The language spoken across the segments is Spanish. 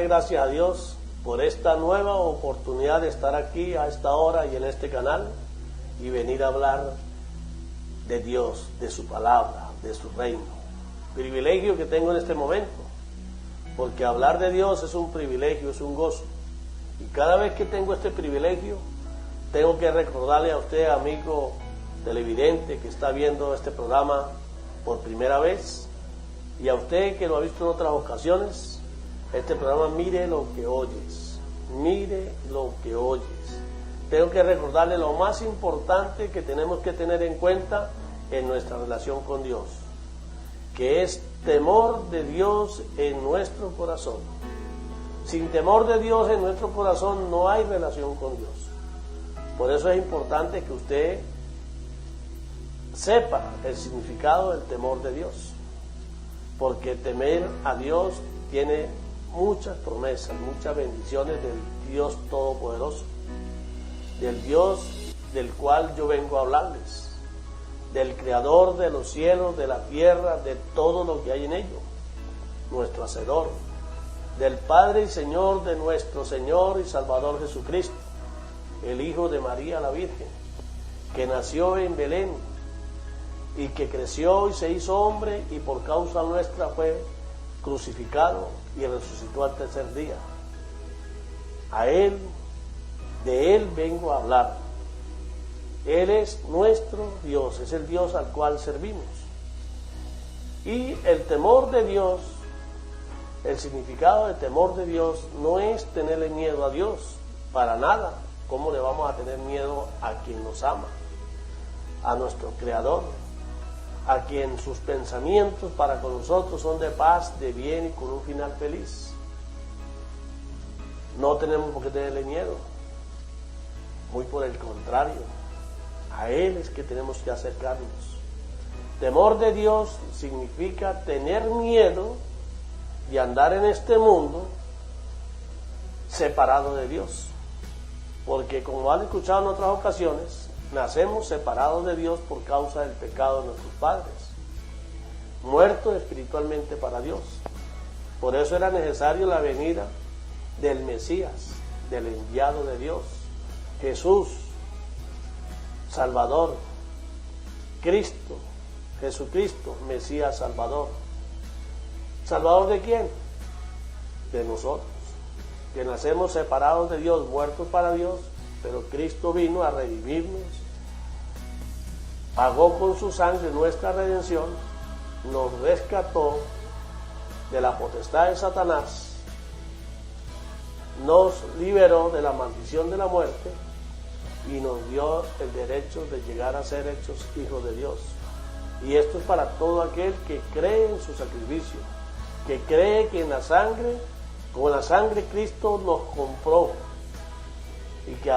gracias a Dios por esta nueva oportunidad de estar aquí a esta hora y en este canal y venir a hablar de Dios, de su palabra, de su reino. Privilegio que tengo en este momento, porque hablar de Dios es un privilegio, es un gozo. Y cada vez que tengo este privilegio, tengo que recordarle a usted, amigo televidente que está viendo este programa por primera vez, y a usted que lo ha visto en otras ocasiones, este programa, mire lo que oyes, mire lo que oyes. Tengo que recordarle lo más importante que tenemos que tener en cuenta en nuestra relación con Dios, que es temor de Dios en nuestro corazón. Sin temor de Dios en nuestro corazón no hay relación con Dios. Por eso es importante que usted sepa el significado del temor de Dios, porque temer a Dios tiene muchas promesas, muchas bendiciones del Dios Todopoderoso, del Dios del cual yo vengo a hablarles, del Creador de los cielos, de la tierra, de todo lo que hay en ello, nuestro Hacedor, del Padre y Señor de nuestro Señor y Salvador Jesucristo, el Hijo de María la Virgen, que nació en Belén y que creció y se hizo hombre y por causa nuestra fue crucificado y resucitó al tercer día. A Él, de Él vengo a hablar. Él es nuestro Dios, es el Dios al cual servimos. Y el temor de Dios, el significado de temor de Dios no es tenerle miedo a Dios, para nada. ¿Cómo le vamos a tener miedo a quien nos ama? A nuestro Creador, a quien sus pensamientos para con nosotros son de paz, de bien y con un final feliz. No tenemos por qué tenerle miedo, muy por el contrario, a Él es que tenemos que acercarnos. Temor de Dios significa tener miedo de andar en este mundo separado de Dios, porque como han escuchado en otras ocasiones, nacemos separados de Dios por causa del pecado de nuestros padres, muertos espiritualmente para Dios. Por eso era necesario la venida del Mesías, del enviado de Dios, Jesús, Salvador, Cristo, Jesucristo, Mesías, Salvador. ¿Salvador de quién? De nosotros, que nacemos separados de Dios, muertos para Dios, pero Cristo vino a redimirnos, pagó con su sangre nuestra redención, nos rescató de la potestad de Satanás, nos liberó de la maldición de la muerte y nos dio el derecho de llegar a ser hechos hijos de Dios. Y esto es para todo aquel que cree en su sacrificio, que cree que en la sangre, con la sangre Cristo nos compró y que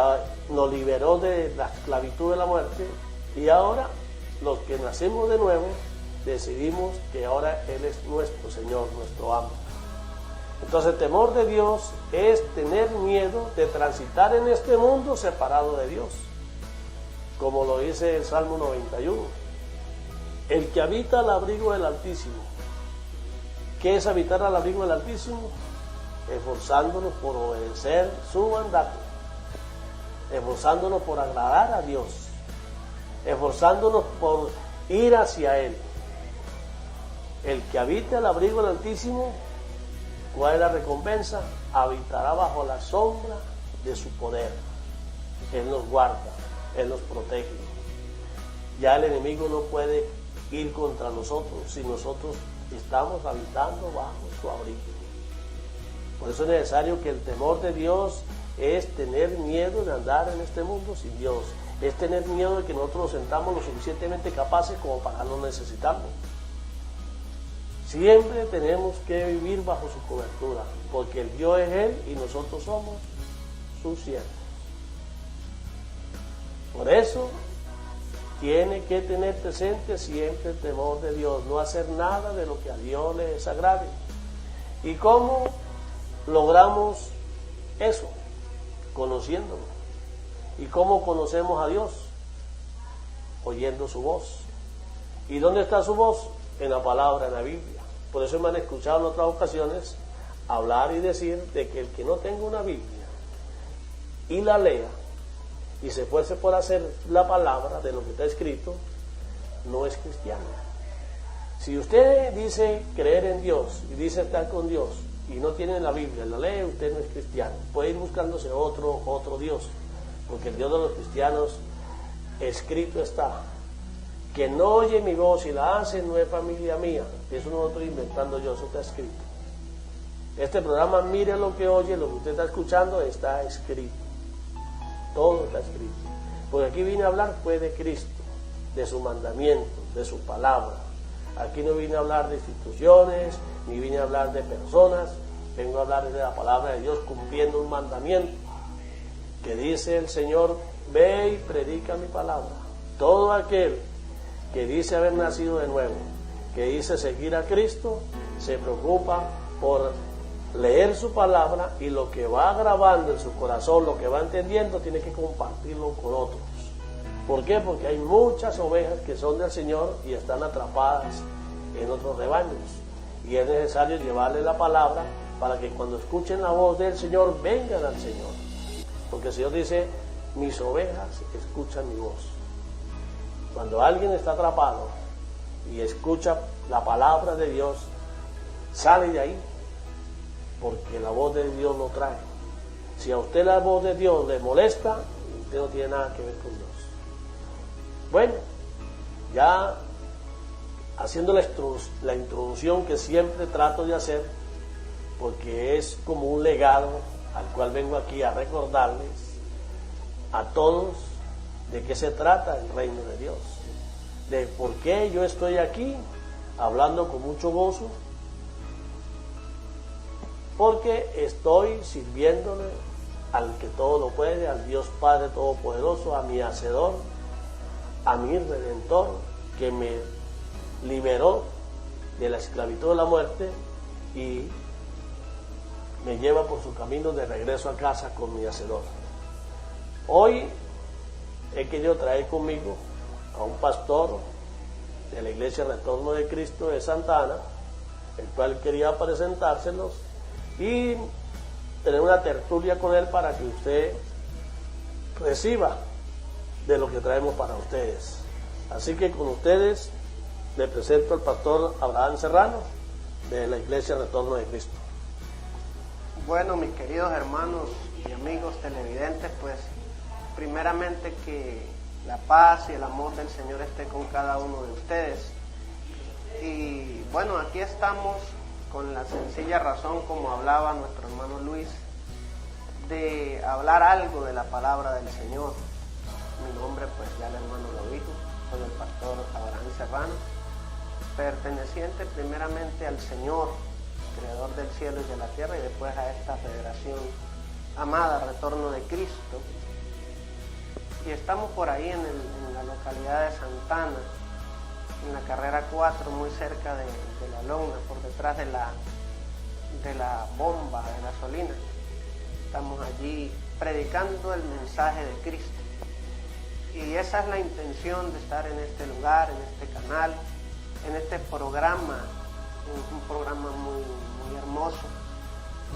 nos liberó de la esclavitud de la muerte, y ahora los que nacemos de nuevo decidimos que ahora Él es nuestro Señor, nuestro amo. Entonces el temor de Dios es tener miedo de transitar en este mundo separado de Dios, como lo dice el Salmo 91. El que habita al abrigo del Altísimo. ¿Qué es habitar al abrigo del Altísimo? Esforzándonos por obedecer su mandato, esforzándonos por agradar a Dios, esforzándonos por ir hacia Él. El que habite al abrigo del Altísimo, ¿cuál es la recompensa? Habitará bajo la sombra de su poder. Él nos guarda, Él nos protege. Ya el enemigo no puede ir contra nosotros si nosotros estamos habitando bajo su abrigo. Por eso es necesario que el temor de Dios es tener miedo de andar en este mundo sin Dios, es tener miedo de que nosotros nos sentamos lo suficientemente capaces como para no necesitarlo. Siempre tenemos que vivir bajo su cobertura, porque el Dios es Él y nosotros somos sus siervos. Por eso tiene que tener presente siempre el temor de Dios, no hacer nada de lo que a Dios le desagrade. ¿Y cómo logramos eso? Conociéndolo. ¿Y cómo conocemos a Dios? Oyendo su voz. ¿Y dónde está su voz? En la palabra, en la Biblia. Por eso me han escuchado en otras ocasiones hablar y decir de que el que no tenga una Biblia y la lea y se esfuerce por hacer la palabra de lo que está escrito, no es cristiano. Si usted dice creer en Dios y dice estar con Dios y no tiene la Biblia, la lee, usted no es cristiano. Puede ir buscándose otro Dios, porque el Dios de los cristianos escrito está. Que no oye mi voz y la hace no es familia mía. Eso no lo estoy inventando yo, eso está escrito. Este programa, mire lo que oye, lo que usted está escuchando está escrito. Todo está escrito. Porque aquí vine a hablar fue de Cristo, de su mandamiento, de su palabra. Aquí no vine a hablar de instituciones, ni vine a hablar de personas. Vengo a hablar de la palabra de Dios cumpliendo un mandamiento que dice el Señor: ve y predica mi palabra. Todo aquel que dice haber nacido de nuevo, que dice seguir a Cristo, se preocupa por leer su palabra, y lo que va grabando en su corazón, lo que va entendiendo, tiene que compartirlo con otros. ¿Por qué? Porque hay muchas ovejas que son del Señor y están atrapadas en otros rebaños, y es necesario llevarle la palabra para que cuando escuchen la voz del Señor vengan al Señor, porque el Señor dice: mis ovejas escuchan mi voz. Cuando alguien está atrapado y escucha la palabra de Dios, sale de ahí, porque la voz de Dios lo trae. Si a usted la voz de Dios le molesta, usted no tiene nada que ver con Dios. Bueno, ya haciendo la introducción que siempre trato de hacer, porque es como un legado al cual vengo aquí a recordarles a todos de qué se trata el reino de Dios, de por qué yo estoy aquí hablando con mucho gozo, porque estoy sirviéndole al que todo lo puede, al Dios Padre Todopoderoso, a mi Hacedor, a mi Redentor, que me liberó de la esclavitud de la muerte y me lleva por su camino de regreso a casa con mi Hacedor. Hoy he querido traer conmigo a un pastor de la Iglesia Retorno de Cristo de Santa Ana, el cual quería presentárselos y tener una tertulia con él para que usted reciba de lo que traemos para ustedes. Así que con ustedes le presento al pastor Abraham Serrano de la Iglesia Retorno de Cristo. Bueno, mis queridos hermanos y amigos televidentes, pues primeramente que la paz y el amor del Señor esté con cada uno de ustedes. Y bueno, aquí estamos con la sencilla razón, como hablaba nuestro hermano Luis, de hablar algo de la palabra del Señor. Mi nombre, pues ya el hermano lo dijo, soy el pastor Abraham Serrano, perteneciente primeramente al Señor, creador del cielo y de la tierra, y después a esta federación amada, Retorno de Cristo. Y estamos por ahí en la localidad de Santa Ana, en la carrera 4, muy cerca de la lona, por detrás de la bomba de gasolina. Estamos allí predicando el mensaje de Cristo. Y esa es la intención de estar en este lugar, en este canal, en este programa, un programa muy, muy hermoso,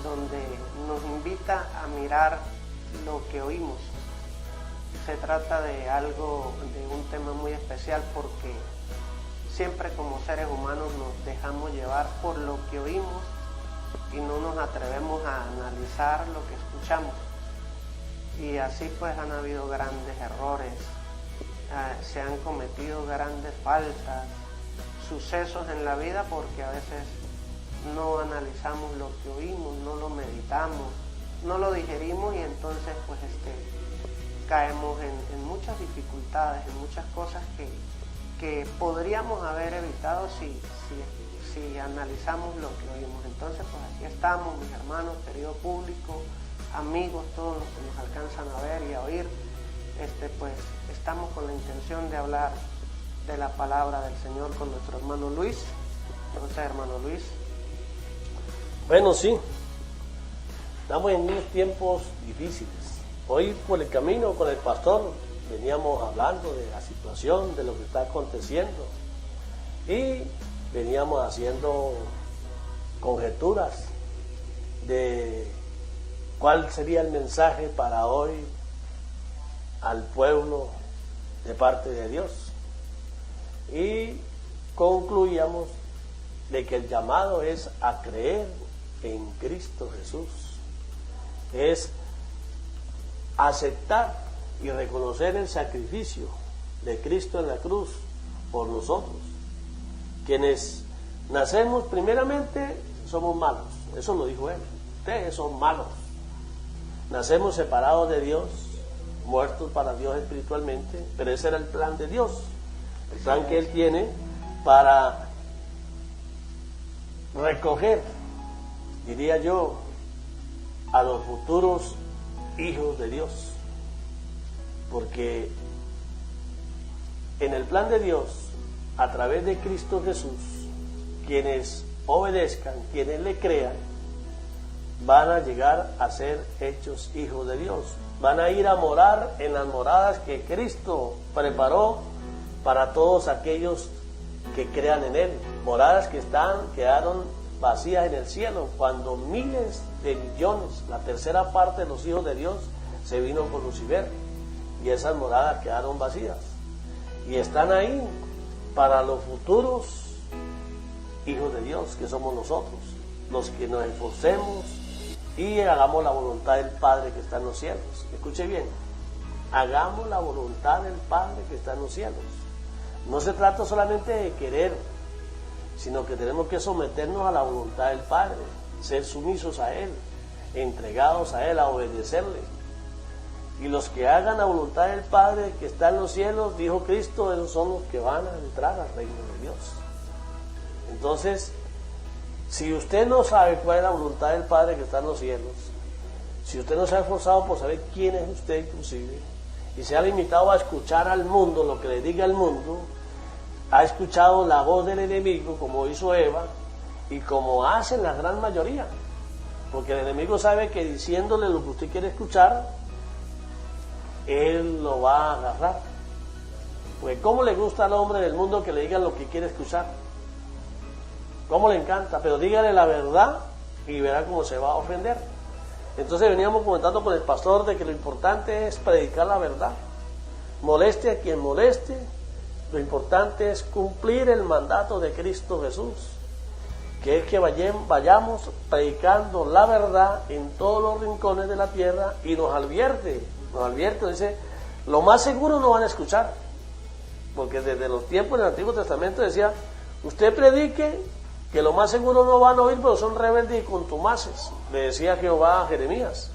donde nos invita a mirar lo que oímos. Se trata de un tema muy especial, porque siempre como seres humanos nos dejamos llevar por lo que oímos y no nos atrevemos a analizar lo que escuchamos. Y así pues han habido grandes errores, se han cometido grandes faltas, sucesos en la vida, porque a veces no analizamos lo que oímos, no lo meditamos, no lo digerimos, y entonces pues caemos en muchas dificultades, en muchas cosas que podríamos haber evitado si analizamos lo que oímos. Entonces pues aquí estamos, mis hermanos, querido público, amigos, todos los que nos alcanzan a ver y a oír, pues estamos con la intención de hablar de la palabra del Señor con nuestro hermano Luis. Entonces, hermano Luis. Bueno, sí, estamos en unos tiempos difíciles. Hoy por el camino con el pastor veníamos hablando de la situación, de lo que está aconteciendo, y veníamos haciendo conjeturas de cuál sería el mensaje para hoy al pueblo de parte de Dios. Y concluíamos de que el llamado es a creer en Cristo Jesús, es aceptar y reconocer el sacrificio de Cristo en la cruz por nosotros. Quienes nacemos primeramente somos malos, eso lo dijo él, ustedes son malos, nacemos separados de Dios, muertos para Dios espiritualmente, pero ese era el plan de Dios, el plan que Él tiene para recoger, diría yo, a los futuros hijos de Dios, porque en el plan de Dios, a través de Cristo Jesús, quienes obedezcan, quienes le crean, van a llegar a ser hechos hijos de Dios, van a ir a morar en las moradas que Cristo preparó para todos aquellos que crean en Él, moradas que quedaron vacías en el cielo, cuando miles de millones, la tercera parte de los hijos de Dios se vino con Lucifer, y esas moradas quedaron vacías, y están ahí para los futuros hijos de Dios, que somos nosotros, los que nos esforcemos y hagamos la voluntad del Padre que está en los cielos. Escuche bien, hagamos la voluntad del Padre que está en los cielos. No se trata solamente de querer, sino que tenemos que someternos a la voluntad del Padre, ser sumisos a Él, entregados a Él, a obedecerle. Y los que hagan la voluntad del Padre que está en los cielos, dijo Cristo, esos son los que van a entrar al reino de Dios. Entonces, si usted no sabe cuál es la voluntad del Padre que está en los cielos, si usted no se ha esforzado por saber quién es usted inclusive, y se ha limitado a escuchar al mundo lo que le diga el mundo, ha escuchado la voz del enemigo como hizo Eva y como hacen la gran mayoría, porque el enemigo sabe que diciéndole lo que usted quiere escuchar, él lo va a agarrar. Porque ¿cómo le gusta al hombre del mundo que le digan lo que quiere escuchar? ¿Cómo le encanta? Pero dígale la verdad y verá cómo se va a ofender. Entonces veníamos comentando con el pastor de que lo importante es predicar la verdad. Moleste a quien moleste, lo importante es cumplir el mandato de Cristo Jesús, que es que vayamos predicando la verdad en todos los rincones de la tierra, y nos advierte, dice, lo más seguro no van a escuchar, porque desde los tiempos del Antiguo Testamento decía, usted predique, que lo más seguro no van a oír, pero son rebeldes y contumaces, le decía Jehová a Jeremías.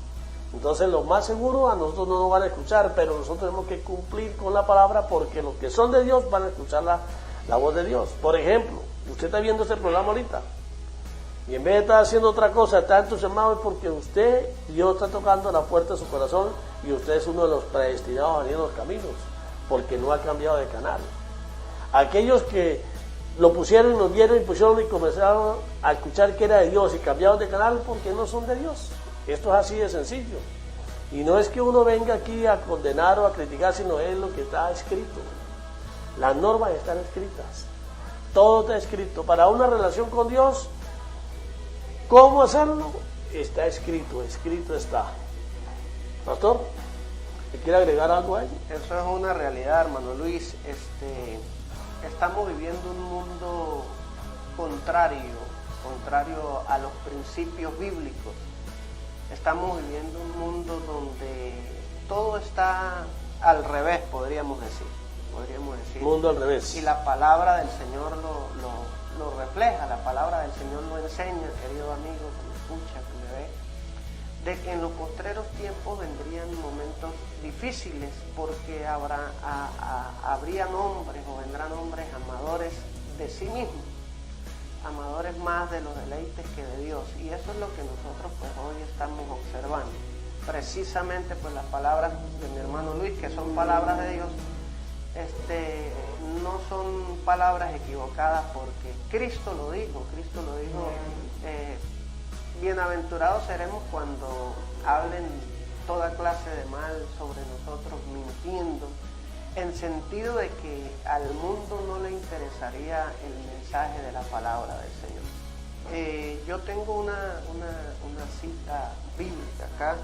Entonces lo más seguro a nosotros no nos van a escuchar, pero nosotros tenemos que cumplir con la palabra, porque los que son de Dios van a escuchar la voz de Dios. Por ejemplo, usted está viendo este programa ahorita, y en vez de estar haciendo otra cosa, está entusiasmado, es porque Dios está tocando la puerta de su corazón, y usted es uno de los predestinados a venir a los caminos, porque no ha cambiado de canal. Aquellos que lo pusieron y nos vieron y pusieron y comenzaron a escuchar que era de Dios y cambiaron de canal, porque no son de Dios. Esto es así de sencillo. Y no es que uno venga aquí a condenar o a criticar, sino es lo que está escrito. Las normas están escritas. Todo está escrito. Para una relación con Dios, ¿cómo hacerlo? Está escrito está. Pastor, ¿te quiere agregar algo ahí? Eso es una realidad, hermano Luis. Estamos viviendo un mundo contrario a los principios bíblicos. Estamos viviendo un mundo donde todo está al revés, podríamos decir. Mundo al revés. Y la palabra del Señor lo refleja, la palabra del Señor lo enseña, querido amigo que me escucha, que me ve, de que en los postreros tiempos vendrían momentos difíciles, porque habrían hombres o vendrán hombres amadores de sí mismos, amadores más de los deleites que de Dios, y eso es lo que nosotros pues hoy estamos observando. Precisamente pues las palabras de mi hermano Luis, que son palabras de Dios, no son palabras equivocadas, porque Cristo lo dijo, bienaventurados seremos cuando hablen toda clase de mal sobre nosotros, mintiendo, en sentido de que al mundo no le interesaría el mensaje de la palabra del Señor. Yo tengo una cita bíblica acá.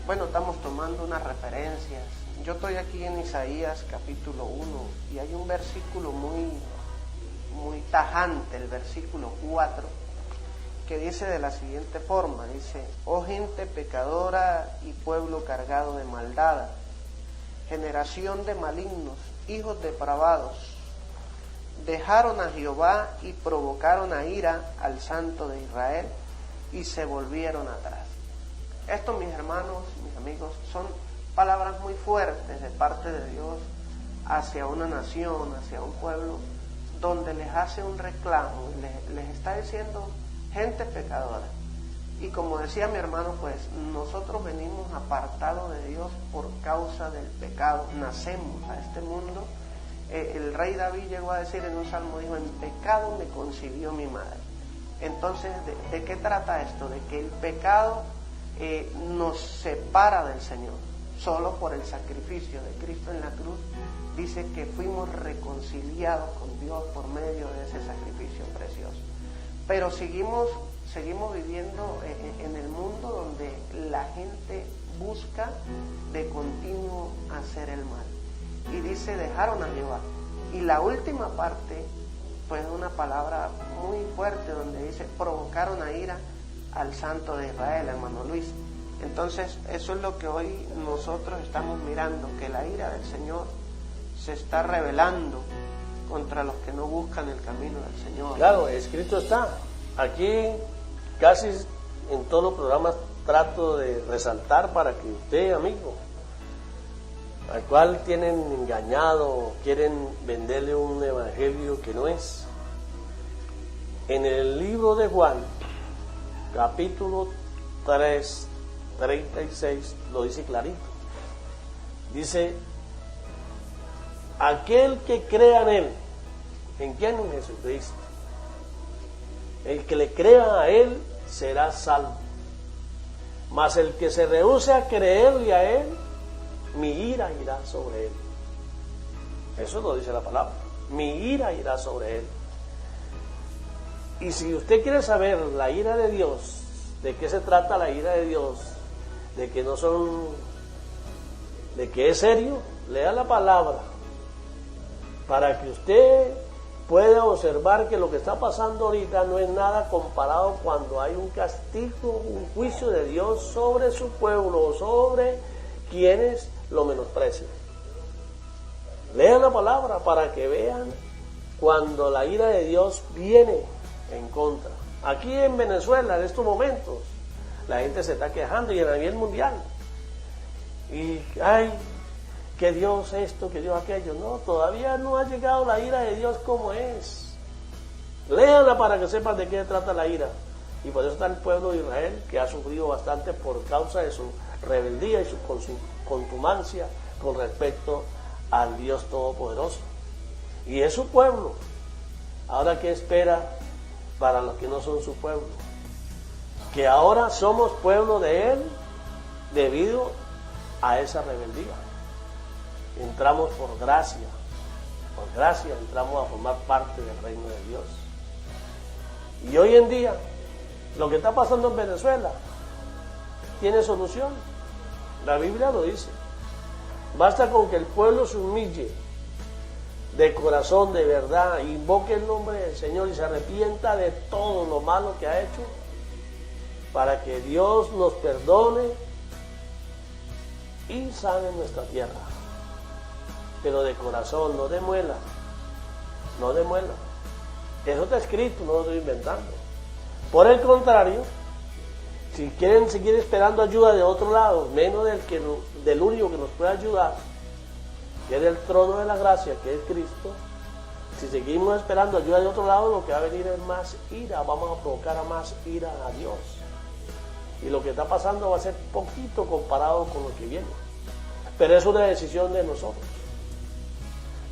Bueno, estamos tomando unas referencias. Yo estoy aquí en Isaías capítulo 1 y hay un versículo muy tajante, el versículo 4, que dice de la siguiente forma, dice: oh gente pecadora y pueblo cargado de maldad, generación de malignos, hijos depravados, dejaron a Jehová y provocaron a ira al Santo de Israel y se volvieron atrás. Esto, mis hermanos, mis amigos, son palabras muy fuertes de parte de Dios hacia una nación, hacia un pueblo, donde les hace un reclamo, les está diciendo gente pecadora. Y como decía mi hermano, pues nosotros venimos apartados de Dios por causa del pecado, nacemos a este mundo. El rey David llegó a decir en un salmo, dijo: en pecado me concibió mi madre. Entonces, ¿de qué trata esto? De que el pecado nos separa del Señor. Solo por el sacrificio de Cristo en la cruz dice que fuimos reconciliados con Dios por medio de ese sacrificio precioso. Pero seguimos viviendo en el mundo donde la gente busca de continuo hacer el mal. Y dice: dejaron a Jehová. Y la última parte, pues es una palabra muy fuerte, donde dice: provocaron a ira al Santo de Israel, hermano Luis. Entonces, eso es lo que hoy nosotros estamos mirando, que la ira del Señor se está rebelando contra los que no buscan el camino del Señor. Claro, escrito está. Aquí casi en todos los programas trato de resaltar para que usted, amigo, al cual tienen engañado, quieren venderle un evangelio que no es. En el libro de Juan, capítulo 3, 36, lo dice clarito. Dice: aquel que crea en Él, ¿en quién? En Jesucristo. El que le crea a Él será salvo. Mas el que se rehúse a creerle a Él, mi ira irá sobre él. Eso lo dice la palabra. Mi ira irá sobre él. Y si usted quiere saber la ira de Dios, de qué se trata la ira de Dios, de que no son, de que es serio, lea la palabra para que usted pueda observar que lo que está pasando ahorita no es nada comparado cuando hay un castigo, un juicio de Dios sobre su pueblo, sobre quienes lo menosprecian. Lean la palabra para que vean cuando la ira de Dios viene en contra. Aquí en Venezuela, en estos momentos, la gente se está quejando, y a nivel mundial. Y ay, que Dios esto, que Dios aquello. No, todavía no ha llegado la ira de Dios como es. Léanla para que sepan de qué trata la ira. Y por eso está el pueblo de Israel, que ha sufrido bastante por causa de su rebeldía y su contumacia con respecto al Dios Todopoderoso. Y es su pueblo. Ahora, ¿qué espera para los que no son su pueblo? Que ahora somos pueblo de Él debido a esa rebeldía. Entramos por gracia entramos a formar parte del reino de Dios. Y hoy en día, lo que está pasando en Venezuela tiene solución. La Biblia lo dice. Basta con que el pueblo se humille de corazón, de verdad, invoque el nombre del Señor y se arrepienta de todo lo malo que ha hecho, para que Dios nos perdone y sane nuestra tierra. Pero de corazón, no de muela, no de muela. Eso está escrito, no lo estoy inventando. Por el contrario, si quieren seguir esperando ayuda de otro lado, menos del único que nos puede ayudar, que es el trono de la gracia, que es Cristo, si seguimos esperando ayuda de otro lado, lo que va a venir es más ira, vamos a provocar a más ira a Dios. Y lo que está pasando va a ser poquito comparado con lo que viene. Pero es una decisión de nosotros.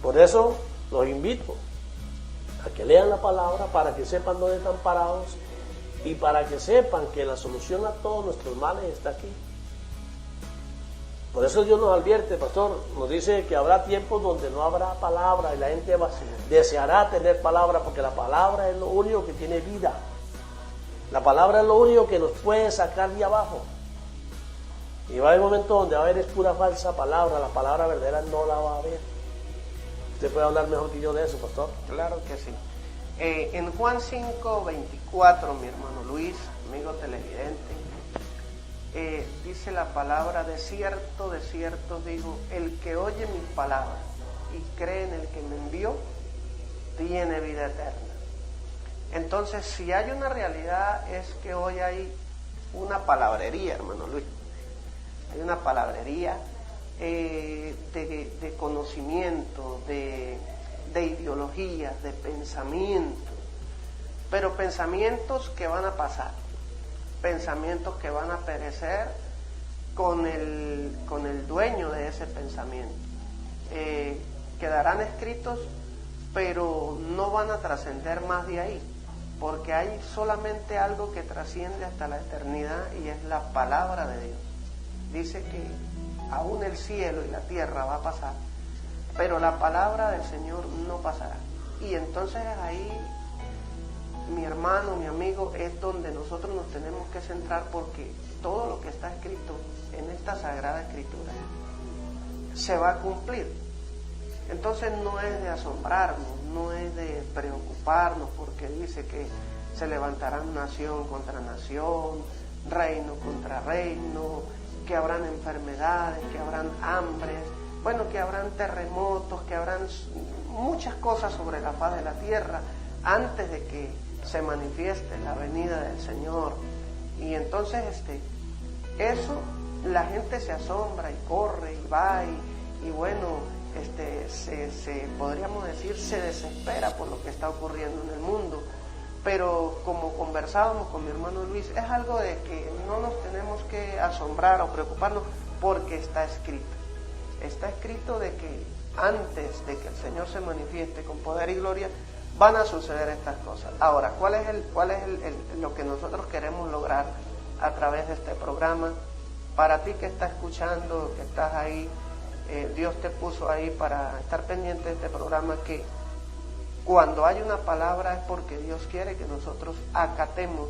Por eso los invito a que lean la palabra para que sepan dónde están parados y para que sepan que la solución a todos nuestros males está aquí. Por eso Dios nos advierte, pastor, nos dice que habrá tiempos donde no habrá palabra y la gente deseará tener palabra, porque la palabra es lo único que tiene vida. La palabra es lo único que nos puede sacar de abajo. Y va a haber momentos donde va a haber es pura falsa palabra, la palabra verdadera no la va a haber. ¿Usted puede hablar mejor que yo de eso, pastor? Claro que sí. En Juan 5:24, mi hermano Luis, amigo televidente, dice la palabra: de cierto digo, el que oye mis palabras y cree en el que me envió, tiene vida eterna. Entonces, si hay una realidad, es que hoy hay una palabrería, hermano Luis. Hay una palabrería de conocimiento, de ideologías, de pensamientos, pero pensamientos que van a pasar, pensamientos que van a perecer con el dueño de ese pensamiento. Quedarán escritos, pero no van a trascender más de ahí, porque hay solamente algo que trasciende hasta la eternidad, y es la palabra de Dios. Dice que aún el cielo y la tierra va a pasar, pero la palabra del Señor no pasará. Y entonces ahí, mi hermano, mi amigo, es donde nosotros nos tenemos que centrar, porque todo lo que está escrito en esta Sagrada Escritura se va a cumplir. Entonces no es de asombrarnos, no es de preocuparnos, porque dice que se levantarán nación contra nación, reino contra reino, que habrán enfermedades, que habrán hambres, bueno, que habrán terremotos, que habrán muchas cosas sobre la faz de la tierra antes de que se manifieste la venida del Señor. Y entonces eso, la gente se asombra y corre y va y bueno, podríamos decir, se desespera por lo que está ocurriendo en el mundo. Pero como conversábamos con mi hermano Luis, es algo de que no nos tenemos que asombrar o preocuparnos, porque está escrito. Está escrito de que antes de que el Señor se manifieste con poder y gloria, van a suceder estas cosas. Ahora, ¿cuál es lo que nosotros queremos lograr a través de este programa? Para ti que estás escuchando, que estás ahí, Dios te puso ahí para estar pendiente de este programa, que cuando hay una palabra es porque Dios quiere que nosotros acatemos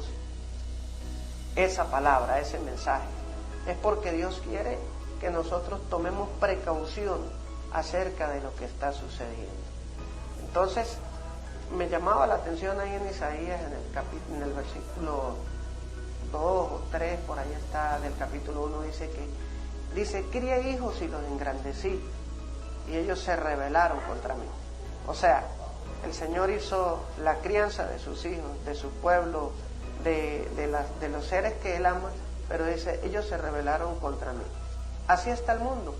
esa palabra, ese mensaje. Es porque Dios quiere que nosotros tomemos precaución acerca de lo que está sucediendo. Entonces, me llamaba la atención ahí en Isaías, en el versículo 2 o 3, por ahí está, del capítulo 1, dice, crié hijos y los engrandecí, y ellos se rebelaron contra mí. O sea, el Señor hizo la crianza de sus hijos, de su pueblo, de los seres que Él ama, pero dice, ellos se rebelaron contra mí. Así está el mundo,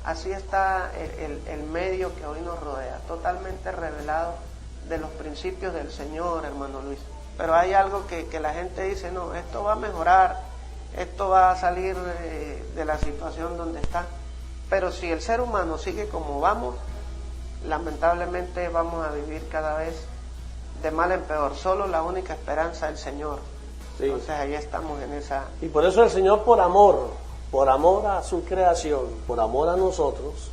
así está el medio que hoy nos rodea, totalmente revelado de los principios del Señor, hermano Luis. Pero hay algo que la gente dice, no, esto va a mejorar, esto va a salir de la situación donde está. Pero si el ser humano sigue como vamos, lamentablemente vamos a vivir cada vez de mal en peor. Solo la única esperanza es el Señor. Sí. Entonces ahí estamos en esa... Y por eso el Señor, por amor a su creación, por amor a nosotros,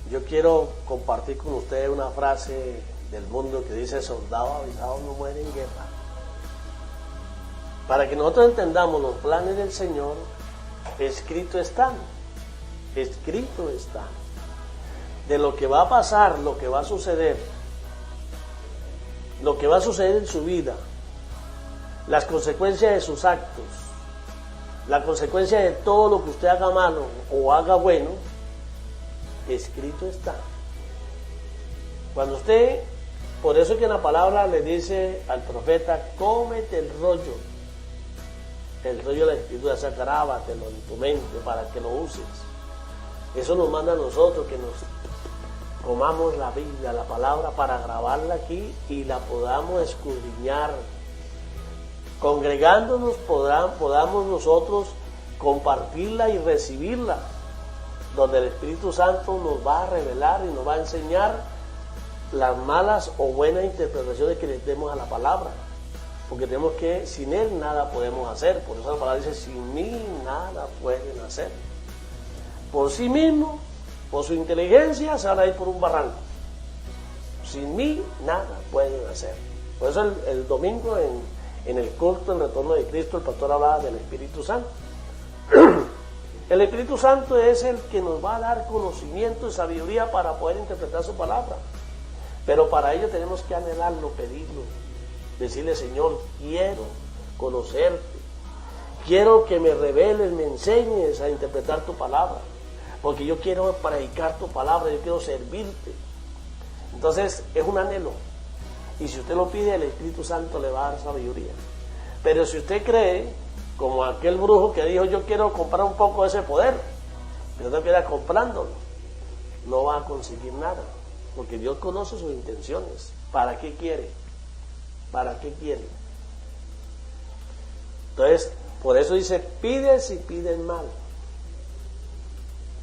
yo quiero compartir con ustedes una frase del mundo que dice: soldado avisado no muere en guerra. Para que nosotros entendamos los planes del Señor, escrito están. De lo que va a pasar, lo que va a suceder en su vida, las consecuencias de sus actos, la consecuencia de todo lo que usted haga malo o haga bueno, escrito está. Cuando usted, por eso que en la palabra le dice al profeta: cómete el rollo de la escritura, grábatelo en tu mente para que lo uses. Eso nos manda a nosotros, que nos comamos la Biblia, la palabra, para grabarla aquí y la podamos escudriñar. Congregándonos podamos nosotros compartirla y recibirla, donde el Espíritu Santo nos va a revelar y nos va a enseñar las malas o buenas interpretaciones que le demos a la palabra, porque tenemos que, sin Él nada podemos hacer. Por eso la palabra dice: sin mí nada pueden hacer. por sí mismos, por su inteligencia, se van a ir por un barranco. Sin mí, nada pueden hacer. Por eso el domingo en el culto, en retorno de Cristo, el pastor hablaba del Espíritu Santo. El Espíritu Santo es el que nos va a dar conocimiento y sabiduría para poder interpretar su palabra. Pero para ello tenemos que anhelarlo, pedirlo, decirle: Señor, quiero conocerte, quiero que me reveles, me enseñes a interpretar tu palabra, porque yo quiero predicar tu palabra, yo quiero servirte. Entonces es un anhelo, y si usted lo pide, el Espíritu Santo le va a dar sabiduría. Pero si usted cree, como aquel brujo que dijo: yo quiero comprar un poco de ese poder, pero no quiera comprándolo, no va a conseguir nada, porque Dios conoce sus intenciones. ¿Para qué quiere? ¿Para qué quiere? Entonces, por eso dice: pides y pides mal,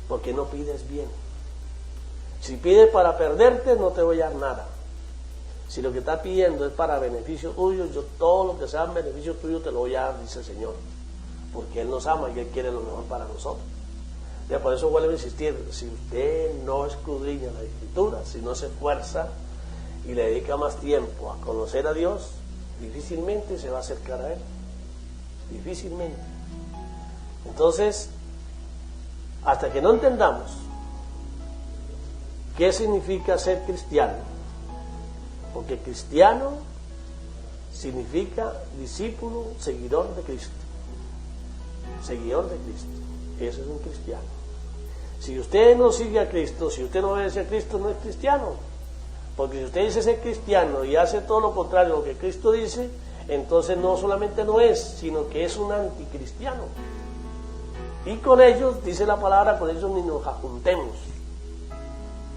porque no pides bien. Si pides para perderte, no te voy a dar nada. Si lo que estás pidiendo es para beneficio tuyo, yo todo lo que sea en beneficio tuyo te lo voy a dar, dice el Señor, porque Él nos ama y Él quiere lo mejor para nosotros. Y por eso vuelvo a insistir: si usted no escudriña la Escritura, si no se esfuerza y le dedica más tiempo a conocer a Dios, difícilmente se va a acercar a Él. Difícilmente. Entonces, hasta que no entendamos qué significa ser cristiano, porque cristiano significa discípulo, seguidor de Cristo. Seguidor de Cristo. Eso es un cristiano. Si usted no sigue a Cristo, si usted no obedece a Cristo, no es cristiano. Porque si usted dice ser cristiano y hace todo lo contrario a lo que Cristo dice, entonces no solamente no es, sino que es un anticristiano. Y con ellos, dice la palabra, con ellos ni nos juntemos.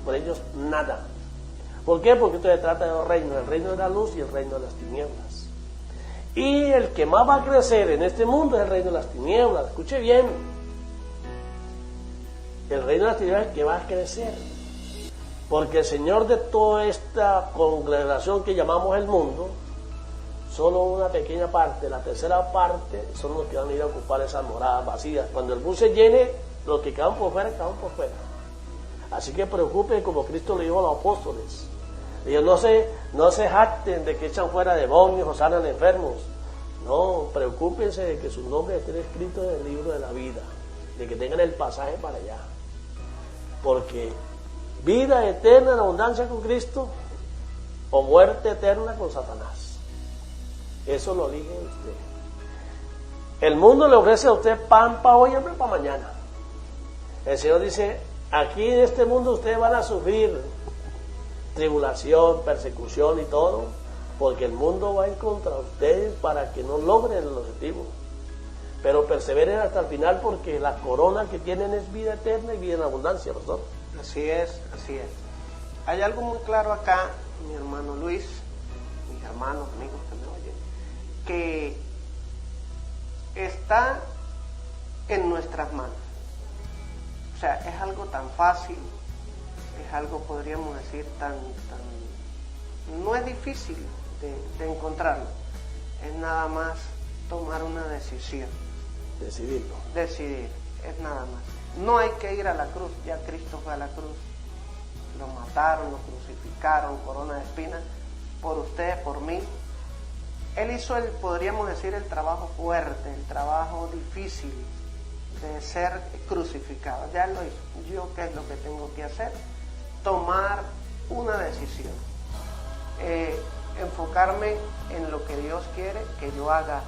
Por ellos nada. ¿Por qué? Porque esto se trata de dos reinos: el reino de la luz y el reino de las tinieblas. Y el que más va a crecer en este mundo es el reino de las tinieblas. Escuche bien: el reino de las tinieblas es el que va a crecer, porque el Señor de toda esta congregación que llamamos el mundo, solo una pequeña parte, la tercera parte, son los que van a ir a ocupar esas moradas vacías. Cuando el bus se llene, los que quedan por fuera, quedan por fuera. Así que preocupen, como Cristo le dijo a los apóstoles. Ellos no se jacten de que echan fuera demonios o sanan enfermos. No, preocúpense de que sus nombres estén escritos en el libro de la vida, de que tengan el pasaje para allá. Porque vida eterna en abundancia con Cristo o muerte eterna con Satanás. Eso lo elige usted. El mundo le ofrece a usted pan para hoy y hambre para mañana. El Señor dice: aquí en este mundo ustedes van a sufrir tribulación, persecución y todo, porque el mundo va en contra de ustedes para que no logren el objetivo. Pero perseveren hasta el final, porque la corona que tienen es vida eterna y vida en abundancia, pastor. Así es, así es. Hay algo muy claro acá, mi hermano Luis, mis hermanos, amigos que me oyen, que está en nuestras manos. O sea, es algo tan fácil, es algo, podríamos decir, no es difícil de encontrarlo, es nada más tomar una decisión. Decidirlo. Decidir, es nada más. No hay que ir a la cruz, ya Cristo fue a la cruz. Lo mataron, lo crucificaron, corona de espinas, por usted, por mí. Él hizo podríamos decir, el trabajo fuerte, el trabajo difícil de ser crucificado. Ya lo hizo. ¿Yo qué es lo que tengo que hacer? Tomar una decisión. Enfocarme en lo que Dios quiere que yo haga.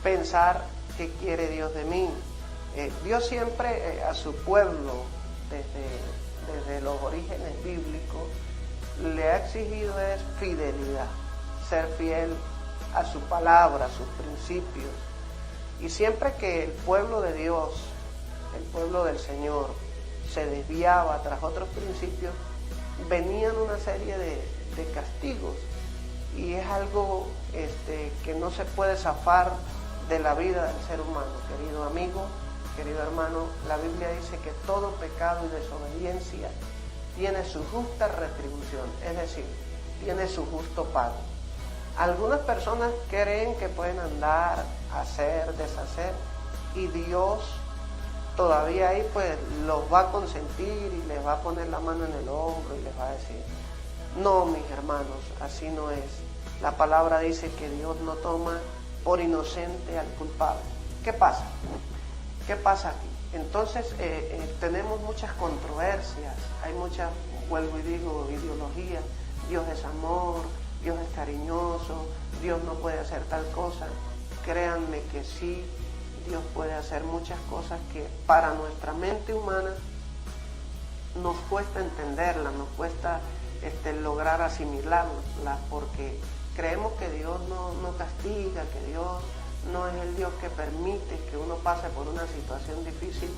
Pensar qué quiere Dios de mí. Dios siempre a su pueblo, desde los orígenes bíblicos, le ha exigido es fidelidad, ser fiel a su palabra, a sus principios. Y siempre que el pueblo de Dios, el pueblo del Señor, se desviaba tras otros principios, venían una serie de castigos. Y es algo que no se puede zafar de la vida del ser humano. Querido amigo, querido hermano, la Biblia dice que todo pecado y desobediencia tiene su justa retribución, es decir, tiene su justo pago. Algunas personas creen que pueden andar, hacer, deshacer, y Dios todavía ahí pues los va a consentir y les va a poner la mano en el hombro y les va a decir, no, mis hermanos, así no es. La palabra dice que Dios no toma por inocente al culpable. ¿Qué pasa? ¿Qué pasa aquí? Entonces tenemos muchas controversias, hay muchas, vuelvo y digo, ideologías. Dios es amor, Dios es cariñoso, Dios no puede hacer tal cosa. Créanme que sí, Dios puede hacer muchas cosas que para nuestra mente humana nos cuesta entenderlas, nos cuesta lograr asimilarlas, porque creemos que Dios no castiga, que Dios no es el Dios que permite que uno pase por una situación difícil,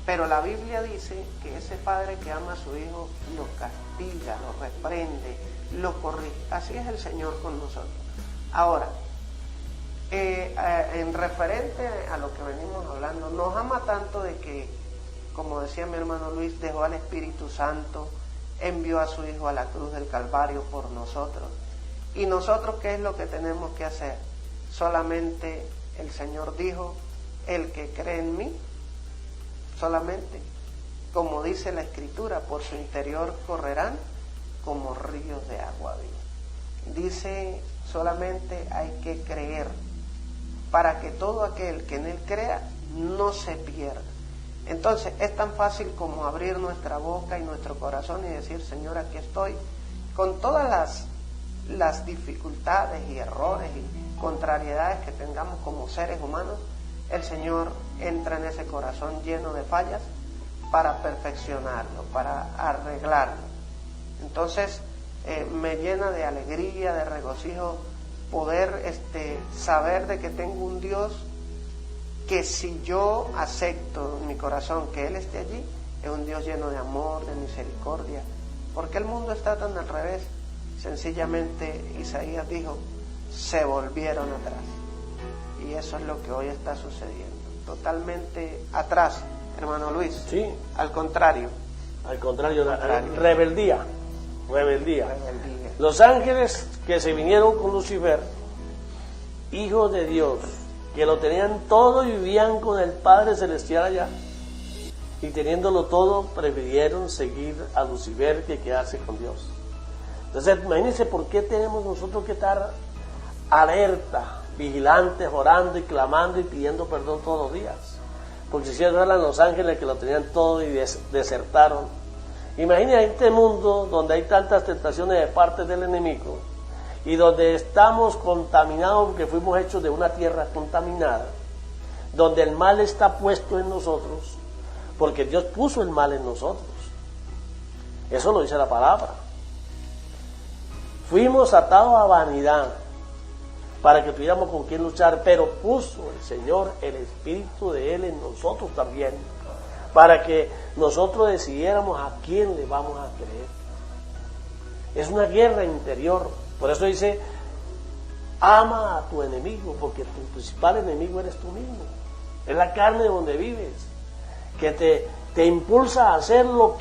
pero la Biblia dice que ese padre que ama a su hijo lo castiga, lo reprende, lo corrige. Así es el Señor con nosotros. Ahora, en referente a lo que venimos hablando, nos ama tanto de que, como decía mi hermano Luis, dejó al Espíritu Santo, envió a su Hijo a la cruz del Calvario por nosotros. ¿Y nosotros qué es lo que tenemos que hacer? Solamente el Señor dijo, el que cree en mí, solamente, como dice la Escritura, por su interior correrán como ríos de agua viva. Dice, solamente hay que creer, para que todo aquel que en él crea no se pierda. Entonces es tan fácil como abrir nuestra boca y nuestro corazón y decir, Señor, aquí estoy, con todas las dificultades y errores y contrariedades que tengamos como seres humanos. El Señor entra en ese corazón lleno de fallas para perfeccionarlo, para arreglarlo. Entonces me llena de alegría, de regocijo poder saber de que tengo un Dios que, si yo acepto en mi corazón que Él esté allí, es un Dios lleno de amor, de misericordia. Porque el mundo está tan al revés. Sencillamente Isaías dijo, se volvieron atrás. Y eso es lo que hoy está sucediendo. Totalmente atrás, hermano Luis. Sí. Al contrario. Al contrario, rebeldía. Los ángeles que se vinieron con Lucifer, hijos de Dios, que lo tenían todo y vivían con el Padre Celestial allá, y teniéndolo todo, prefirieron seguir a Lucifer que quedarse con Dios. Entonces, imagínense por qué tenemos nosotros que estar alerta, vigilantes, orando y clamando y pidiendo perdón todos los días. Porque si eran los ángeles que lo tenían todo y desertaron. Imagínense este mundo donde hay tantas tentaciones de parte del enemigo y donde estamos contaminados porque fuimos hechos de una tierra contaminada, donde el mal está puesto en nosotros, porque Dios puso el mal en nosotros. Eso lo dice la palabra. Fuimos atados a vanidad para que tuviéramos con quién luchar, pero puso el Señor el Espíritu de Él en nosotros también, para que nosotros decidiéramos a quién le vamos a creer. Es una guerra interior. Por eso dice, ama a tu enemigo, porque tu principal enemigo eres tú mismo. Es la carne donde vives, que te impulsa a hacer lo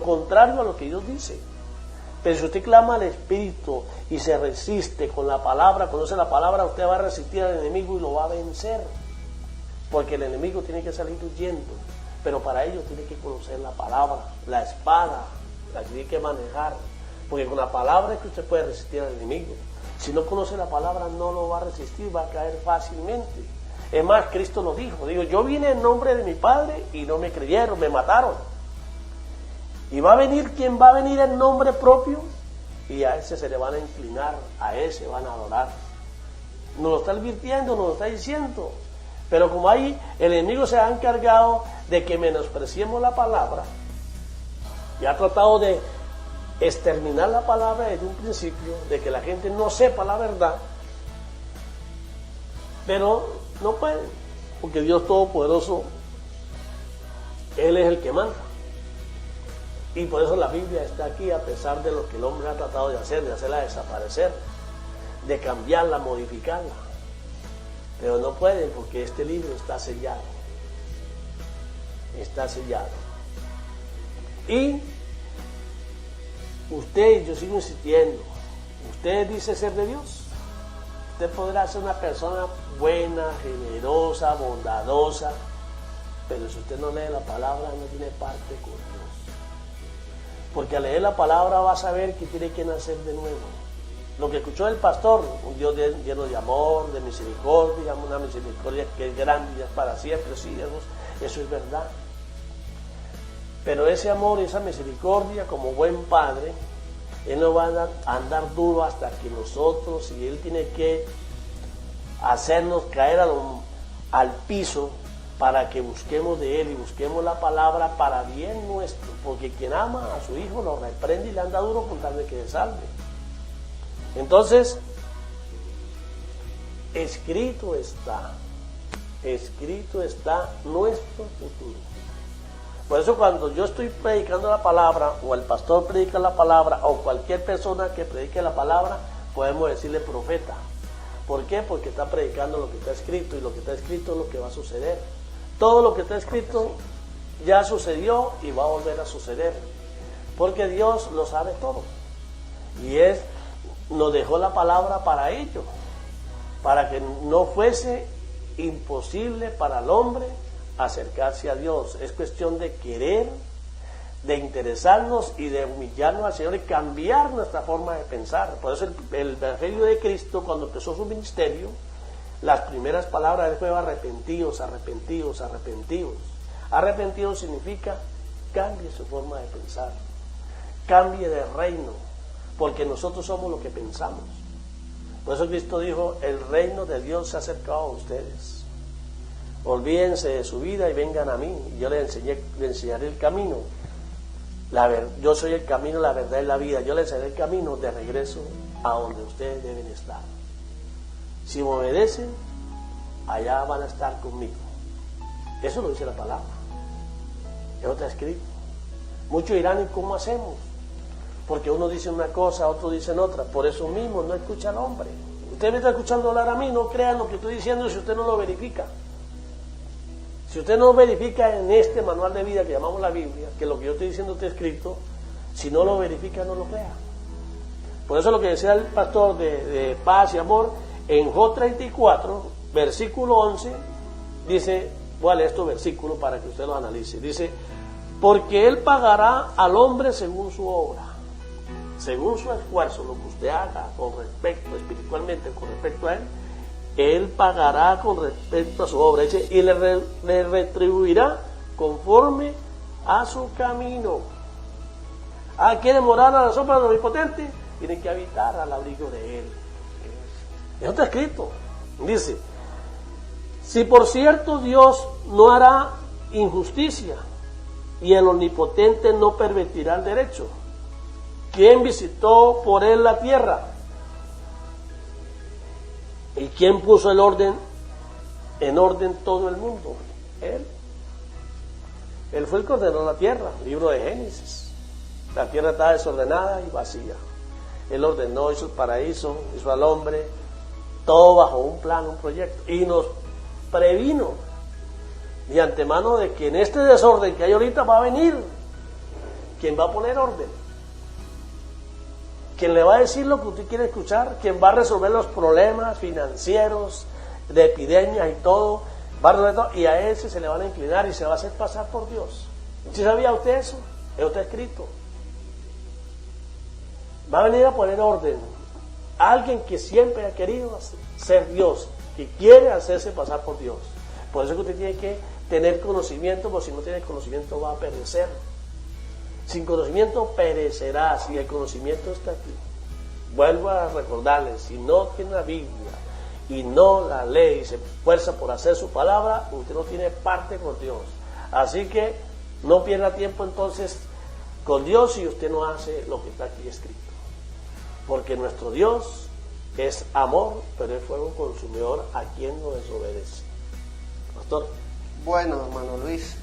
contrario a lo que Dios dice. Pero si usted clama al Espíritu y se resiste con la palabra, conoce la palabra, usted va a resistir al enemigo y lo va a vencer. Porque el enemigo tiene que salir huyendo, pero para ello tiene que conocer la palabra, la espada, la tiene que manejar. Porque con la palabra es que usted puede resistir al enemigo. Si no conoce la palabra, no lo va a resistir, va a caer fácilmente. Es más, Cristo lo dijo, yo vine en nombre de mi Padre y no me creyeron, me mataron. Y va a venir quien va a venir en nombre propio y a ese se le van a inclinar, a ese van a adorar. Nos lo está advirtiendo, nos lo está diciendo. Pero como ahí el enemigo se ha encargado de que menospreciemos la palabra y ha tratado de exterminar la palabra desde un principio, de que la gente no sepa la verdad, pero no puede, porque Dios Todopoderoso, Él es el que manda. Y por eso la Biblia está aquí, a pesar de lo que el hombre ha tratado de hacer, de hacerla desaparecer, de cambiarla, modificarla. Pero no pueden, porque este libro está sellado. Está sellado. Y usted, yo sigo insistiendo, usted dice ser de Dios. Usted podrá ser una persona buena, generosa, bondadosa, Pero si usted no lee la palabra, no tiene parte con Dios. Porque al leer la palabra va a saber que tiene que nacer de nuevo. Lo que escuchó el pastor, un Dios lleno de amor, de misericordia, una misericordia que es grande y es para siempre, sí, hermanos, eso es verdad. Pero ese amor, esa misericordia, como buen padre, Él no va a andar duro hasta que nosotros, y Él tiene que hacernos caer al piso para que busquemos de Él y busquemos la palabra para bien nuestro, porque quien ama a su hijo lo reprende y le anda duro con tal de que se salve. Entonces, escrito está nuestro futuro. Por eso cuando yo estoy predicando la palabra, o el pastor predica la palabra, o cualquier persona que predique la palabra, podemos decirle profeta. ¿Por qué? Porque está predicando lo que está escrito, y lo que está escrito es lo que va a suceder. Todo lo que está escrito ya sucedió y va a volver a suceder, porque Dios lo sabe todo. Y nos dejó la palabra para ello, para que no fuese imposible para el hombre acercarse a Dios. Es cuestión de querer, de interesarnos y de humillarnos al Señor y cambiar nuestra forma de pensar. Por eso el Evangelio de Cristo, cuando empezó su ministerio, las primeras palabras fue arrepentidos, arrepentidos, arrepentidos. Arrepentidos significa cambie su forma de pensar, cambie de reino, porque nosotros somos lo que pensamos. Por eso Cristo dijo, el reino de Dios se ha acercado a ustedes. Olvídense de su vida y vengan a mí, y yo les enseñaré el camino. Yo soy el camino, la verdad y la vida. Yo les enseñaré el camino de regreso a donde ustedes deben estar. Si me obedecen, allá van a estar conmigo. Eso lo dice la palabra. Eso está escrito. Muchos dirán, ¿y cómo hacemos? Porque uno dice una cosa, otro dicen otra. Por eso mismo no escucha al hombre. Usted me está escuchando hablar a mí, no crean lo que estoy diciendo si usted no lo verifica. Si usted no verifica en este manual de vida que llamamos la Biblia, que lo que yo estoy diciendo está escrito, si no lo verifica, no lo crea. Por eso lo que decía el pastor de paz y amor, en Job 34, versículo 11, dice, voy a leer estos versículos para que usted los analice. Dice, porque Él pagará al hombre según su obra, según su esfuerzo, lo que usted haga con respecto, espiritualmente, con respecto a Él pagará con respecto a su obra. Dice, y le retribuirá conforme a su camino. ¿Quiere morar a la sombra del Omnipotente? Tiene que habitar al abrigo de Él. Eso está escrito. Dice, si por cierto Dios no hará injusticia y el Omnipotente no pervertirá el derecho, ¿quién visitó por Él la tierra? ¿Y quién puso en orden todo el mundo? Él. Él fue el que ordenó la tierra, libro de Génesis. La tierra estaba desordenada y vacía. Él ordenó, hizo el paraíso, hizo al hombre, todo bajo un plan, un proyecto. Y nos previno de antemano de que en este desorden que hay ahorita va a venir quien va a poner orden, quien le va a decir lo que usted quiere escuchar, quien va a resolver los problemas financieros, de epidemias y todo, va a resolver todo, y a ese se le van a inclinar y se va a hacer pasar por Dios. ¿Sí sabía usted eso? Eso está escrito. Va a venir a poner orden alguien que siempre ha querido ser Dios, que quiere hacerse pasar por Dios. Por eso que usted tiene que tener conocimiento, porque si no tiene conocimiento va a perecer. Sin conocimiento perecerás, y el conocimiento está aquí. Vuelvo a recordarles, si no tiene la Biblia y no la lee y se esfuerza por hacer su palabra, usted no tiene parte con Dios. Así que no pierda tiempo entonces con Dios si usted no hace lo que está aquí escrito. Porque nuestro Dios es amor, pero es fuego consumidor a quien no desobedece. Pastor. Bueno, hermano Luis,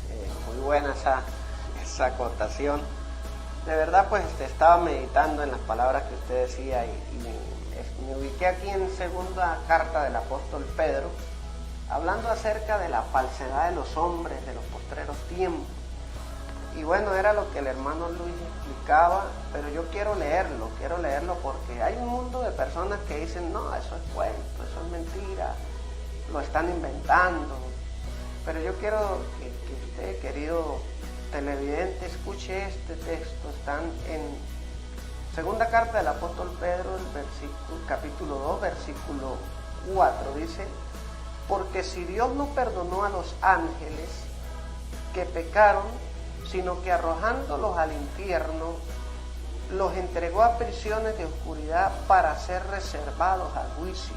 muy buena esa acotación. De verdad, pues estaba meditando en las palabras que usted decía y me ubiqué aquí en segunda carta del apóstol Pedro, hablando acerca de la falsedad de los hombres de los postreros tiempos. Y bueno, era lo que el hermano Luis explicaba, pero yo quiero leerlo porque hay un mundo de personas que dicen, no, eso es cuento, eso es mentira, lo están inventando. Pero yo quiero que usted, querido televidente, escuche este texto. Están en segunda carta del apóstol Pedro, capítulo 2, versículo 4. Dice: porque si Dios no perdonó a los ángeles que pecaron, sino que arrojándolos al infierno, los entregó a prisiones de oscuridad para ser reservados al juicio.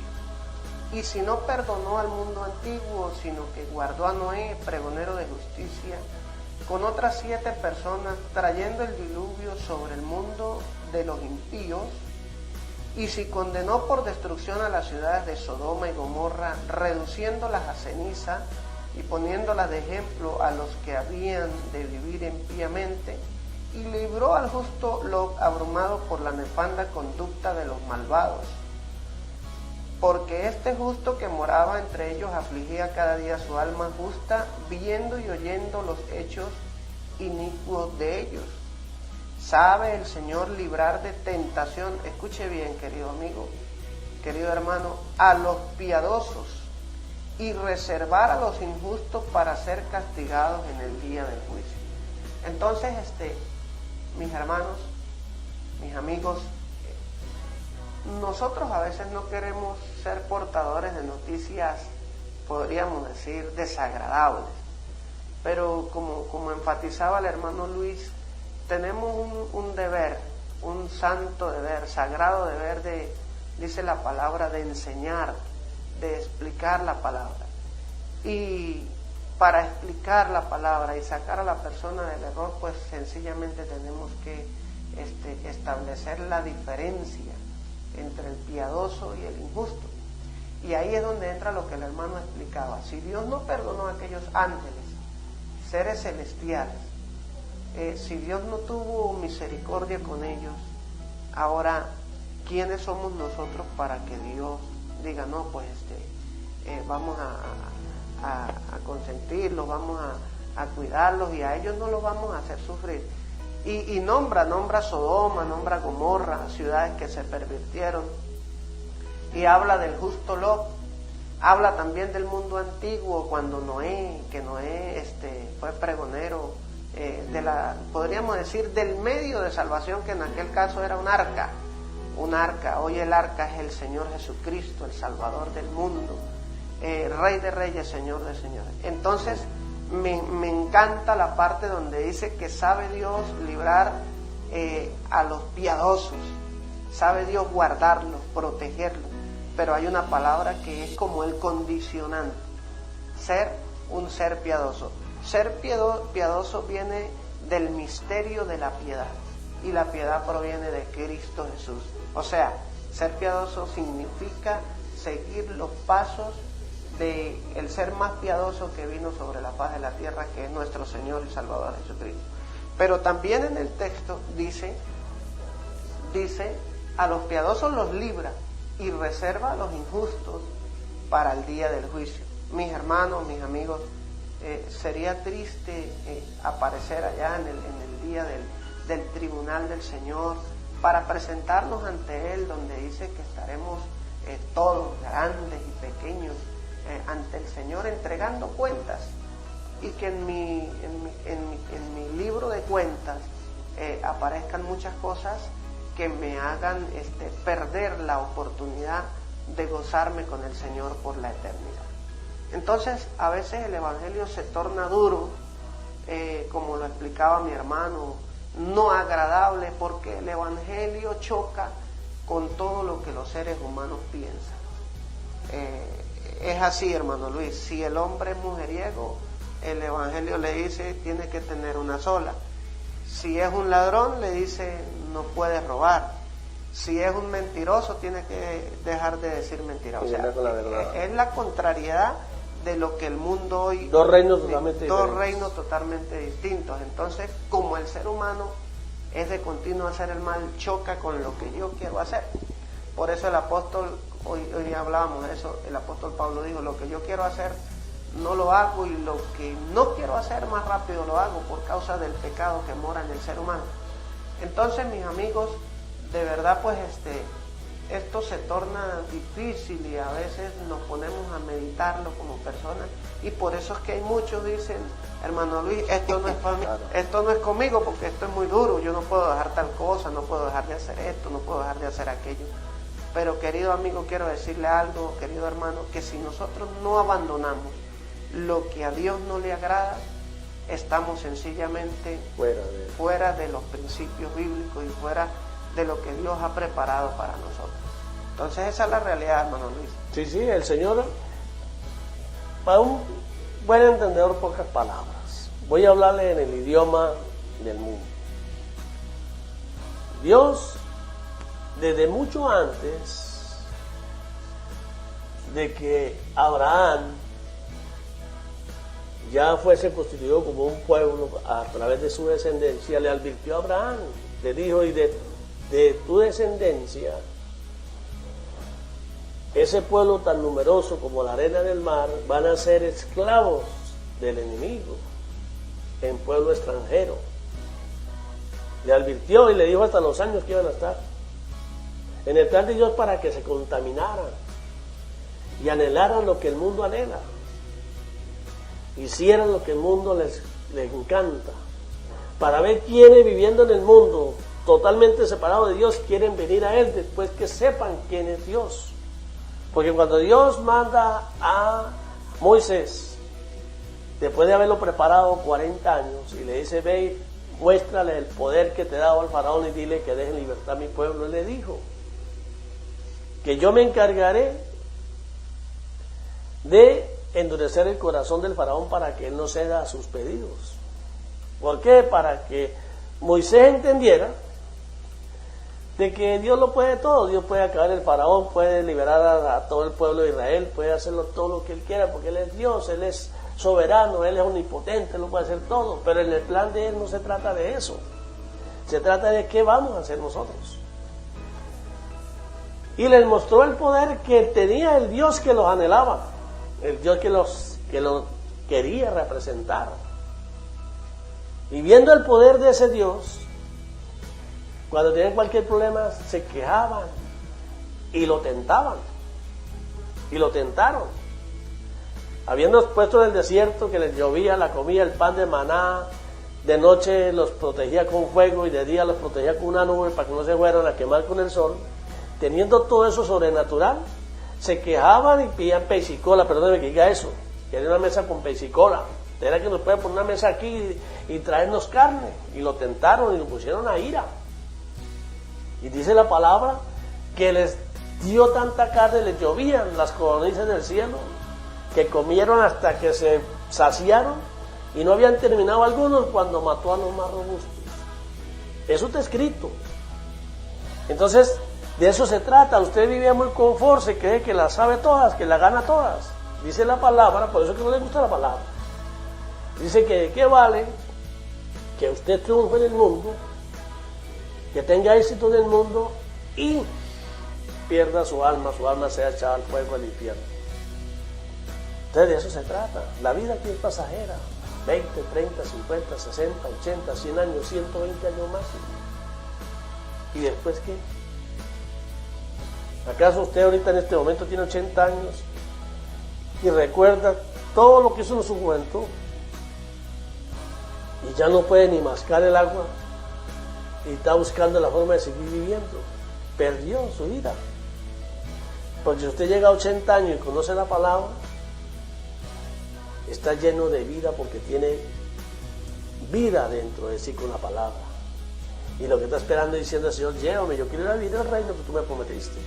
Y si no perdonó al mundo antiguo, sino que guardó a Noé, pregonero de justicia, con otras 7 personas, trayendo el diluvio sobre el mundo de los impíos, y si condenó por destrucción a las ciudades de Sodoma y Gomorra, reduciéndolas a ceniza y poniéndolas de ejemplo a los que habían de vivir impíamente, y libró al justo Lot, abrumado por la nefanda conducta de los malvados. Porque este justo que moraba entre ellos afligía cada día su alma justa, viendo y oyendo los hechos inicuos de ellos. Sabe el Señor librar de tentación, escuche bien, querido amigo, querido hermano, a los piadosos, y reservar a los injustos para ser castigados en el día del juicio. Entonces, mis hermanos, mis amigos, nosotros a veces no queremos ser portadores de noticias, podríamos decir, desagradables, pero como enfatizaba el hermano Luis, tenemos un deber, un santo deber, sagrado deber dice la palabra, de enseñar, de explicar la palabra. Y para explicar la palabra y sacar a la persona del error, pues sencillamente tenemos que establecer la diferencia entre el piadoso y el injusto. Y ahí es donde entra lo que el hermano explicaba. Si Dios no perdonó a aquellos ángeles, seres celestiales, si Dios no tuvo misericordia con ellos, ahora, ¿quiénes somos nosotros para que Dios diga, no, pues vamos a consentirlos, vamos a cuidarlos, y a ellos no los vamos a hacer sufrir? Y nombra Sodoma, nombra Gomorra, ciudades que se pervirtieron, y habla del justo Lot, habla también del mundo antiguo, cuando Noé fue pregonero podríamos decir, del medio de salvación, que en aquel caso era un arca. Hoy el arca es el Señor Jesucristo, el Salvador del mundo, Rey de reyes, Señor de señores. Entonces me encanta la parte donde dice que sabe Dios librar a los piadosos, sabe Dios guardarlos, protegerlos, pero hay una palabra que es como el condicionante: ser un ser piadoso. Ser piadoso viene del misterio de la piedad, y la piedad proviene de Cristo Jesús. O sea, ser piadoso significa seguir los pasos de el ser más piadoso que vino sobre la faz de la tierra, que es nuestro Señor y Salvador Jesucristo. Pero también en el texto dice, a los piadosos los libra y reserva a los injustos para el día del juicio. Mis hermanos, mis amigos, sería triste aparecer allá en el día del tribunal del Señor, para presentarnos ante Él, donde dice que estaremos todos, grandes y pequeños, ante el Señor entregando cuentas, y que en mi libro de cuentas aparezcan muchas cosas que me hagan perder la oportunidad de gozarme con el Señor por la eternidad. Entonces, a veces el Evangelio se torna duro, como lo explicaba mi hermano, no agradable, porque el Evangelio choca con todo lo que los seres humanos piensan. Es así, hermano Luis, si el hombre es mujeriego, el Evangelio le dice tiene que tener una sola. Si es un ladrón, le dice no puede robar. Si es un mentiroso, tiene que dejar de decir mentiras. O sea, es la contrariedad de lo que el mundo hoy... Dos reinos totalmente distintos. Entonces, como el ser humano es de continuo hacer el mal, choca con lo que yo quiero hacer. Por eso el apóstol, hoy hablábamos de eso, el apóstol Pablo dijo, lo que yo quiero hacer no lo hago, y lo que no quiero hacer más rápido lo hago, por causa del pecado que mora en el ser humano. Entonces, mis amigos, de verdad, pues esto se torna difícil, y a veces nos ponemos a meditarlo como personas, Y por eso es que hay muchos dicen, hermano Luis, esto no es para mí, esto no es conmigo porque esto es muy duro, yo no puedo dejar tal cosa, no puedo dejar de hacer esto, no puedo dejar de hacer aquello. Pero querido amigo, quiero decirle algo, querido hermano, que si nosotros no abandonamos lo que a Dios no le agrada, estamos sencillamente fuera de los principios bíblicos y fuera de lo que Dios ha preparado para nosotros. Entonces esa es la realidad, hermano Luis. Sí, sí, el Señor, para un buen entendedor, pocas palabras. Voy a hablarle en el idioma del mundo. Dios, desde mucho antes de que Abraham ya fuese constituido como un pueblo a través de su descendencia, le advirtió a Abraham, le dijo, y de tu descendencia, ese pueblo tan numeroso como la arena del mar, van a ser esclavos del enemigo en pueblo extranjero. Le advirtió y le dijo hasta los años que iban a estar en el plan de Dios para que se contaminaran y anhelaran lo que el mundo anhela, hicieran lo que el mundo les encanta, para ver quiénes viviendo en el mundo totalmente separados de Dios quieren venir a Él después que sepan quién es Dios. Porque cuando Dios manda a Moisés, después de haberlo preparado 40 años, y le dice, ve y muéstrale el poder que te he dado al faraón y dile que deje en libertad a mi pueblo, él le dijo que yo me encargaré de endurecer el corazón del faraón para que él no ceda a sus pedidos. ¿Por qué? Para que Moisés entendiera de que Dios lo puede todo. Dios puede acabar el faraón, puede liberar a todo el pueblo de Israel, puede hacerlo todo lo que Él quiera, porque Él es Dios, Él es soberano, Él es omnipotente, Él lo puede hacer todo. Pero en el plan de Él no se trata de eso, se trata de qué vamos a hacer nosotros. Y les mostró el poder que tenía el Dios que los anhelaba, el Dios que los quería representar. Y viendo el poder de ese Dios, cuando tenían cualquier problema se quejaban y lo tentaban, y lo tentaron. Habiendo puesto en el desierto que les llovía la comida, el pan de maná, de noche los protegía con fuego y de día los protegía con una nube para que no se fueran a quemar con el sol, teniendo todo eso sobrenatural, se quejaban y pedían peixicola, perdóneme que diga eso, querían una mesa con peixicola, era que nos puede poner una mesa aquí y traernos carne, y lo tentaron y lo pusieron a ira. Y dice la palabra que les dio tanta carne, les llovían las codornices del cielo, que comieron hasta que se saciaron y no habían terminado algunos cuando mató a los más robustos. Eso está escrito. Entonces, de eso se trata. Usted vivía muy confort, se cree que las sabe todas, que las gana todas. Dice la palabra, por eso es que no le gusta la palabra. Dice que ¿qué vale que usted triunfe en el mundo, que tenga éxito en el mundo y pierda su alma sea echada al fuego del infierno? Entonces de eso se trata. La vida aquí es pasajera, 20, 30, 50, 60, 80, 100 años, 120 años más. ¿Y después qué? ¿Acaso usted ahorita en este momento tiene 80 años y recuerda todo lo que hizo en su juventud y ya no puede ni mascar el agua y está buscando la forma de seguir viviendo? Perdió su vida. Porque si usted llega a 80 años y conoce la palabra, está lleno de vida porque tiene vida dentro de sí con la palabra. Y lo que está esperando diciendo al Señor, llévame, yo quiero ir a vivir el reino que tú me prometiste.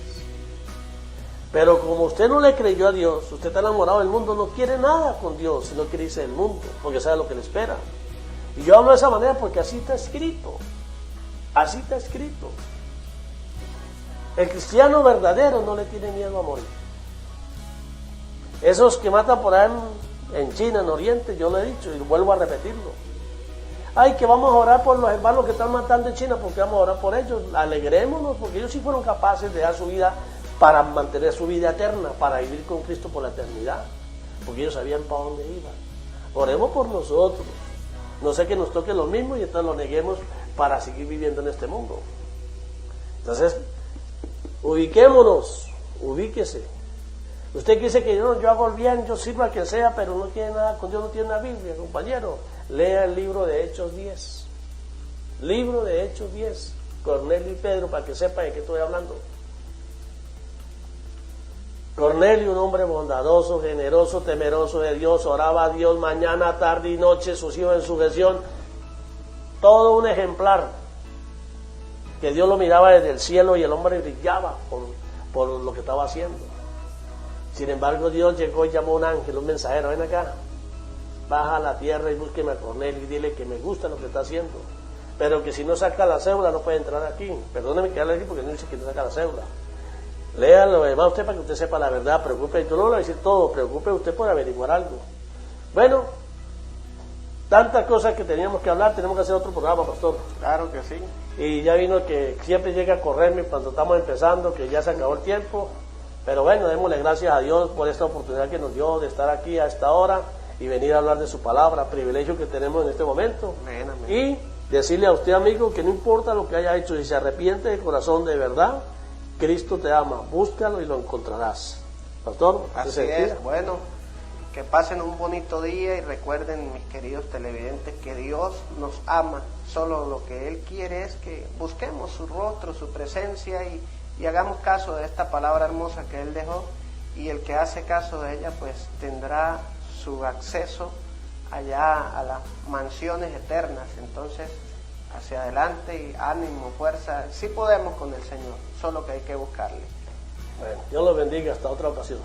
Pero como usted no le creyó a Dios, usted está enamorado del mundo, no quiere nada con Dios, sino quiere irse del mundo, porque sabe lo que le espera. Y yo hablo de esa manera porque así está escrito. Así está escrito. El cristiano verdadero no le tiene miedo a morir. Esos que matan por ahí en China, en Oriente, yo lo he dicho y vuelvo a repetirlo. Ay, que vamos a orar por los hermanos que están matando en China, porque vamos a orar por ellos. Alegrémonos, porque ellos sí fueron capaces de dar su vida para mantener su vida eterna, para vivir con Cristo por la eternidad, porque ellos sabían para dónde iban. Oremos por nosotros, no sé que nos toque lo mismo y entonces lo neguemos para seguir viviendo en este mundo. Entonces, ubiquémonos, ubíquese, Usted que dice que yo hago el bien, yo sirvo a quien sea, pero no tiene nada, con Dios no tiene una Biblia, compañero. Lea el libro de Hechos 10. Libro de Hechos 10. Cornelio y Pedro, para que sepa de qué estoy hablando. Cornelio, un hombre bondadoso, generoso, temeroso de Dios, oraba a Dios mañana, tarde y noche, sus hijos en sujeción. Todo un ejemplar. Que Dios lo miraba desde el cielo y el hombre brillaba por lo que estaba haciendo. Sin embargo, Dios llegó y llamó a un ángel, un mensajero, ven acá, baja a la tierra y búsqueme a Cornelio y dile que me gusta lo que está haciendo, pero que si no saca la cédula no puede entrar aquí. Perdóneme que hable aquí porque no dice que no saca la cédula. Lea lo demás usted para que usted sepa la verdad, preocupe, yo no le voy a decir todo, preocupe usted por averiguar algo. Bueno, tantas cosas que teníamos que hablar, tenemos que hacer otro programa, pastor. Claro que sí. Y ya vino que siempre llega a correrme cuando estamos empezando, que ya se acabó el tiempo. Pero bueno, démosle gracias a Dios por esta oportunidad que nos dio de estar aquí a esta hora y venir a hablar de su palabra, privilegio que tenemos en este momento. Amén, amén. Y decirle a usted, amigo, que no importa lo que haya hecho, si se arrepiente de corazón de verdad, Cristo te ama, búscalo y lo encontrarás. Pastor, así es. Bueno, que pasen un bonito día y recuerden, mis queridos televidentes, que Dios nos ama. Solo lo que Él quiere es que busquemos su rostro, su presencia y hagamos caso de esta palabra hermosa que Él dejó, y el que hace caso de ella pues tendrá su acceso allá a las mansiones eternas. Entonces, hacia adelante y ánimo, fuerza, sí podemos con el Señor, solo que hay que buscarle. Bueno, Dios los bendiga, hasta otra ocasión.